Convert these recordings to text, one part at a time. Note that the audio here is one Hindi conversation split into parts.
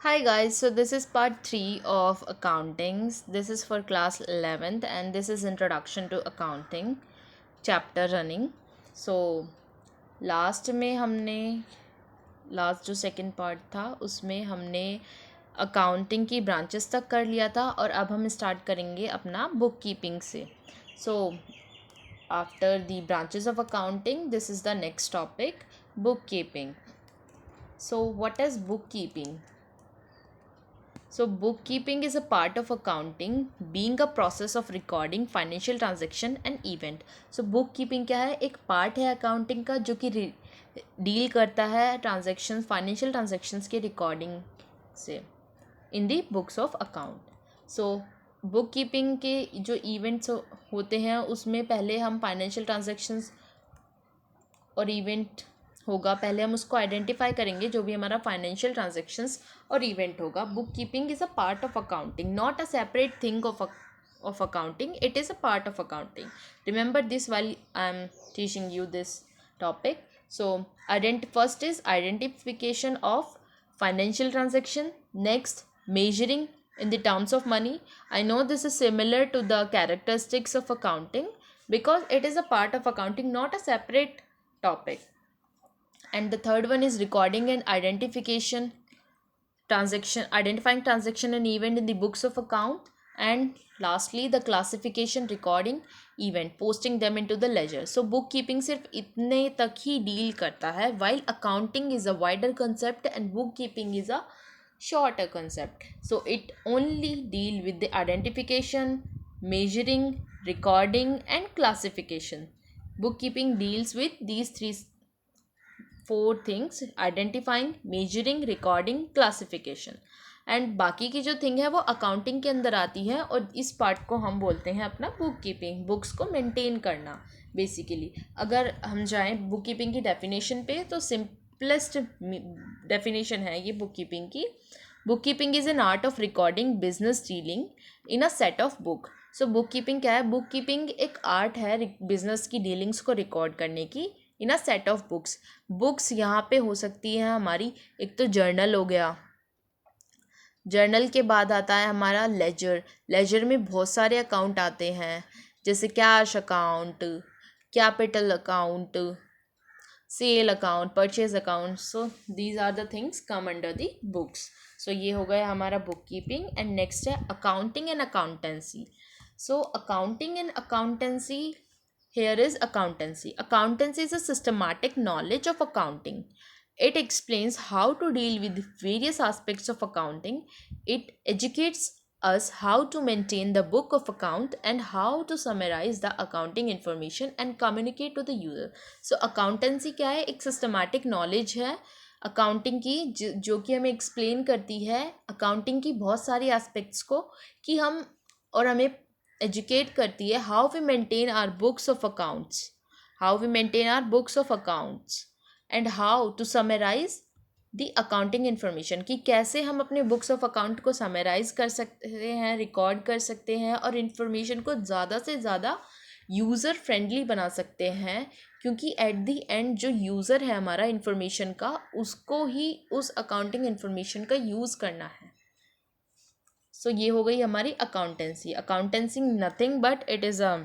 Hi guys, so this is part 3 of accountings. This is for class 11th and this is introduction to accounting chapter running. So last में हमने लास्ट जो सेकंड पार्ट था उसमें हमने अकाउंटिंग की ब्रांचेस तक कर लिया था और अब हम स्टार्ट करेंगे अपना बुक कीपिंग से. So after the branches of accounting this is the next topic, book keeping. So what is book keeping? So, bookkeeping is a part of accounting, being a process of recording financial transaction and event. So, bookkeeping क्या है? एक पार्ट है accounting का जो कि डील करता है transactions, financial transactions के recording से in the books of account. So, bookkeeping के जो events होते हैं उसमें पहले हम financial transactions और इवेंट होगा, पहले हम उसको आइडेंटिफाई करेंगे जो भी हमारा फाइनेंशियल ट्रांजेक्शन्स और इवेंट होगा. Book keeping is a part of accounting, not a separate thing of accounting. It is a part of accounting. Remember this while I am teaching you this topic. So first is identification of financial transaction. Next, measuring in the terms of money. I know this is similar to the characteristics of accounting because it is a part of accounting, not a separate topic. And the third one is recording and identifying transaction and event in the books of account. And lastly, the classification, recording event, posting them into the ledger. So bookkeeping सिर्फ इतने तक ही डील करता है, while accounting is a wider concept and bookkeeping is a shorter concept. So it only deal with the identification, measuring, recording and classification. Bookkeeping deals with these four things: identifying, measuring, recording, classification. And बाकी की जो थिंग है वो अकाउंटिंग के अंदर आती है और इस पार्ट को हम बोलते हैं अपना बुक कीपिंग, बुक्स को मेंटेन करना. बेसिकली अगर हम जाएं बुक कीपिंग की डेफिनेशन पे तो सिंपलेस्ट डेफिनेशन है ये बुक कीपिंग की. Book keeping is an art of recording business dealing in a set of book. So book keeping क्या है? बुक कीपिंग एक आर्ट है बिजनेस की डीलिंग्स को रिकॉर्ड करने की in a set of books. Books यहाँ पे हो सकती है हमारी, एक तो जर्नल हो गया, जर्नल के बाद आता है हमारा लेजर. लेजर में बहुत सारे अकाउंट आते हैं जैसे cash account, capital account, sale account, purchase account. So these are the things come under the books. So ये हो गया हमारा बुक कीपिंग. एंड नेक्स्ट है accounting and accountancy. So accounting and accountancy, here is accountancy. Accountancy is a systematic knowledge of accounting. It explains how to deal with various aspects of accounting. It educates us how to maintain the book of account and how to summarize the accounting information and communicate to the user. So accountancy क्या है? एक systematic knowledge है अकाउंटिंग की जो कि हमें एक्सप्लेन करती है अकाउंटिंग की बहुत सारी एस्पेक्ट्स को कि हम, और हमें एजुकेट करती है how we maintain our books of accounts and how to summarise the accounting information, कि कैसे हम अपने बुक्स ऑफ अकाउंट को समराइज कर सकते हैं, रिकॉर्ड कर सकते हैं और इन्फॉर्मेशन को ज़्यादा से ज़्यादा यूज़र फ्रेंडली बना सकते हैं. क्योंकि एट द एंड जो यूज़र है हमारा इन्फॉर्मेशन का, उसको ही उस अकाउंटिंग इन्फॉर्मेशन का यूज़ करना है. सो ये हो गई हमारी accountancy. Accountancy nothing but it is a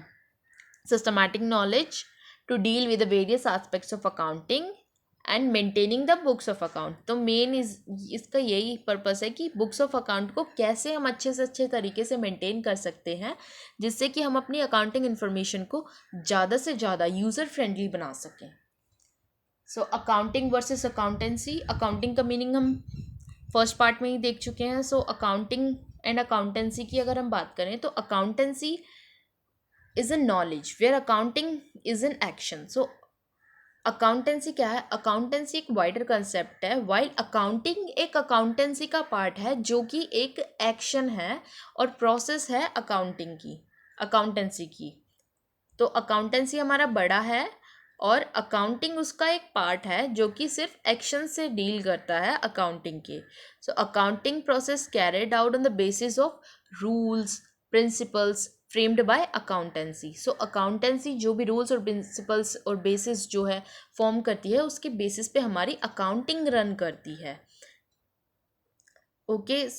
systematic knowledge to deal with the various aspects of accounting and maintaining the books of account. तो मेन इसका यही पर्पस है कि बुक्स ऑफ अकाउंट को कैसे हम अच्छे से अच्छे तरीके से मेंटेन कर सकते हैं जिससे कि हम अपनी अकाउंटिंग इन्फॉर्मेशन को ज़्यादा से ज़्यादा यूज़र फ्रेंडली बना सकें. So accounting versus accountancy. Accounting का मीनिंग हम फर्स्ट पार्ट में ही देख चुके हैं. सो अकाउंटिंग एंड अकाउंटेंसी की अगर हम बात करें तो accountancy is a knowledge where accounting is an action. So accountancy क्या है? अकाउंटेंसी एक वाइडर कंसेप्ट है, वाइल अकाउंटिंग एक अकाउंटेंसी का पार्ट है जो कि एक एक्शन है और प्रोसेस है अकाउंटेंसी की. तो अकाउंटेंसी हमारा बड़ा है और अकाउंटिंग उसका एक पार्ट है जो कि सिर्फ एक्शन से डील करता है अकाउंटिंग के. So accounting process carried out on the basis of rules, principles framed bye accountancy. So accountancy जो भी रूल्स और प्रिंसिपल्स और बेसिस जो है फॉर्म करती है उसके बेसिस पे हमारी अकाउंटिंग रन करती है. ओके,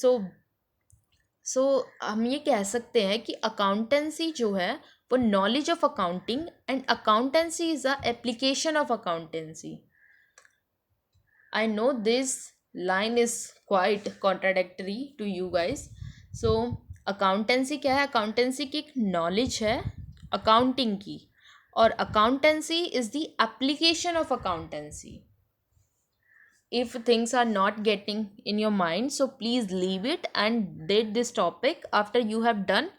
सो हम ये कह सकते हैं कि अकाउंटेंसी जो है वो knowledge of accounting, and accountancy is a application of accountancy. I know this line is quite contradictory to you guys. So accountancy क्या है? अकाउंटेंसी की एक नॉलेज है अकाउंटिंग की, और accountancy is the application of accountancy. If things are not getting in your mind, so please leave it and did this topic after you have done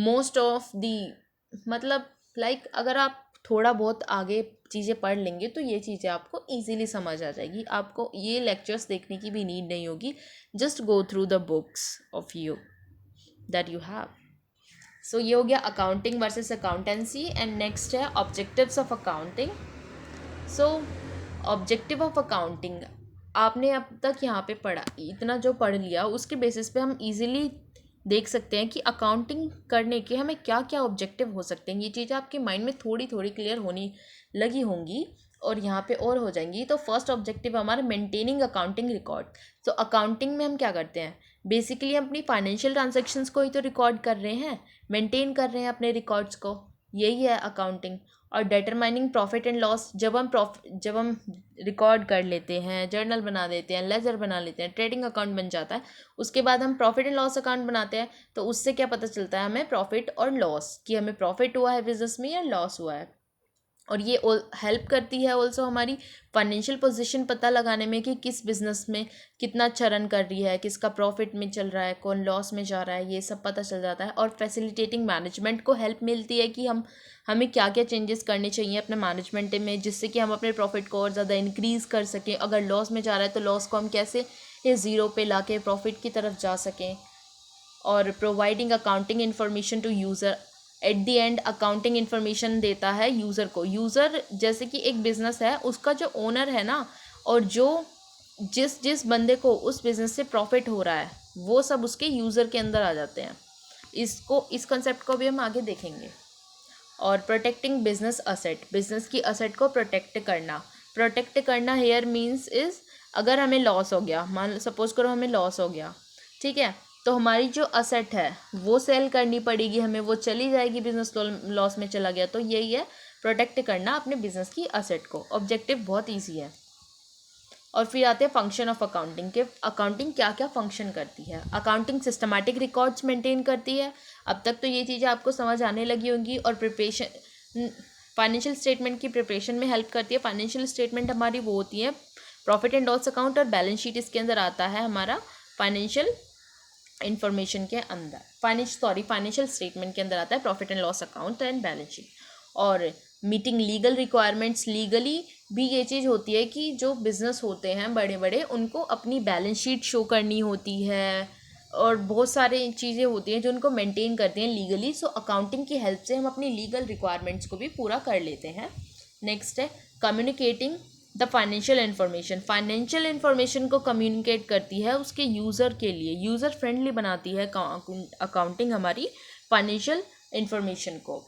most of the, मतलब like अगर आप थोड़ा बहुत आगे चीज़ें पढ़ लेंगे तो ये चीज़ें आपको इजीली समझ आ जाएगी. आपको ये लेक्चर्स देखने की भी नीड नहीं होगी. Just go through the books of you that you have. So ये हो गया accounting versus accountancy. And next है objectives of accounting. So objective of accounting आपने अब तक यहाँ पे पढ़ा, इतना जो पढ़ लिया उसके बेसिस पे हम इजीली देख सकते हैं कि अकाउंटिंग करने के हमें क्या क्या ऑब्जेक्टिव हो सकते हैं. ये चीज़ें आपके माइंड में थोड़ी थोड़ी क्लियर होनी लगी होंगी और यहाँ पे और हो जाएंगी. तो फर्स्ट ऑब्जेक्टिव हमारा मेंटेनिंग अकाउंटिंग रिकॉर्ड. तो अकाउंटिंग में हम क्या करते हैं? बेसिकली हम अपनी फाइनेंशियल ट्रांजेक्शन्स को ही तो रिकॉर्ड कर रहे हैं, मेंटेन कर रहे हैं अपने रिकॉर्ड्स को. यही है अकाउंटिंग. और डिटरमाइनिंग प्रॉफिट एंड लॉस, जब हम रिकॉर्ड कर लेते हैं, जर्नल बना देते हैं, लेजर बना लेते हैं, ट्रेडिंग अकाउंट बन जाता है. उसके बाद हम प्रॉफिट एंड लॉस अकाउंट बनाते हैं. तो उससे क्या पता चलता है हमें? प्रॉफिट और लॉस, कि हमें प्रॉफिट हुआ है बिजनेस में या लॉस हुआ है. और ये हेल्प करती है ऑल्सो हमारी फाइनेंशियल पोजीशन पता लगाने में कि किस बिजनेस में कितना अच्छा रन कर रही है, किसका प्रॉफिट में चल रहा है, कौन लॉस में जा रहा है, ये सब पता चल जाता है. और फैसिलिटेटिंग मैनेजमेंट को हेल्प मिलती है कि हमें क्या क्या चेंजेस करने चाहिए अपने मैनेजमेंट में, जिससे कि हम अपने प्रॉफिट को और ज़्यादा इंक्रीज़ कर सकें. अगर लॉस में जा रहा है तो लॉस को हम कैसे ये ज़ीरो पे ला के प्रॉफिट की तरफ जा सकें. और providing accounting information to user. At the end accounting information देता है यूज़र को. यूज़र जैसे कि एक बिज़नेस है, उसका जो ओनर है ना, और जो जिस जिस बंदे को उस बिज़नेस से प्रॉफिट हो रहा है, वो सब उसके यूज़र के अंदर आ जाते हैं. इस कंसेप्ट को भी हम आगे देखेंगे. और प्रोटेक्टिंग बिजनेस असेट. बिजनेस की असेट को प्रोटेक्ट करना हेयर मीन्स इज़, अगर हमें लॉस हो गया, मान सपोज करो हमें लॉस हो गया, ठीक है, तो हमारी जो असेट है वो सेल करनी पड़ेगी हमें, वो चली जाएगी, बिजनेस लॉस में चला गया. तो यही है प्रोटेक्ट करना अपने बिजनेस की असेट को. ऑब्जेक्टिव बहुत ईजी है. और फिर आते हैं फंक्शन ऑफ अकाउंटिंग के. अकाउंटिंग क्या क्या फंक्शन करती है? अकाउंटिंग सिस्टमैटिक रिकॉर्ड्स मेंटेन करती है. अब तक तो ये चीज़ें आपको समझ आने लगी होंगी. और प्रिपरेशन, फाइनेंशियल स्टेटमेंट की प्रिपरेशन में हेल्प करती है. फाइनेंशियल स्टेटमेंट हमारी वो होती है प्रॉफिट एंड लॉस अकाउंट और बैलेंस शीट, इसके अंदर आता है हमारा फाइनेंशियल इंफॉर्मेशन के अंदर. फाइनेंशियल स्टेटमेंट के अंदर आता है profit and loss account and balance sheet. और मीटिंग लीगल रिक्वायरमेंट्स. लीगली भी ये चीज़ होती है कि जो बिजनेस होते हैं बड़े बड़े, उनको अपनी बैलेंस शीट शो करनी होती है, और बहुत सारी चीज़ें होती हैं जो उनको मेंटेन करती हैं लीगली. सो अकाउंटिंग की हेल्प से हम अपनी लीगल रिक्वायरमेंट्स को भी पूरा कर लेते हैं. नेक्स्ट है कम्युनिकेटिंग द फाइनेंशियल इन्फॉर्मेशन को कम्युनिकेट करती है उसके यूज़र के लिए. यूज़र फ्रेंडली बनाती है अकाउंटिंग हमारी फाइनेंशियल इन्फॉर्मेशन को.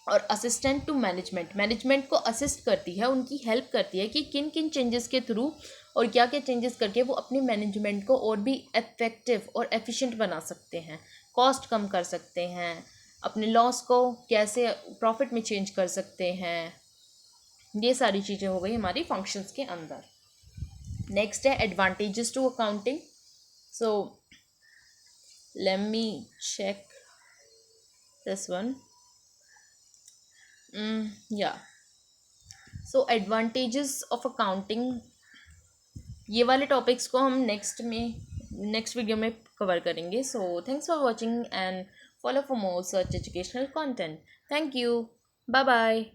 और असिस्टेंट टू मैनेजमेंट को असिस्ट करती है, उनकी हेल्प करती है कि किन किन चेंजेस के थ्रू और क्या क्या चेंजेस करके वो अपनी मैनेजमेंट को और भी इफेक्टिव और एफिशिएंट बना सकते हैं, कॉस्ट कम कर सकते हैं, अपने लॉस को कैसे प्रॉफिट में चेंज कर सकते हैं. ये सारी चीज़ें हो गई हमारी फंक्शंस के अंदर. नेक्स्ट है advantages to accounting. So let me check this one. Yeah so advantages of accounting, ये वाले टॉपिक्स को हम नेक्स्ट वीडियो में कवर करेंगे. So thanks for watching and follow for more such educational content. Thank you. Bye bye.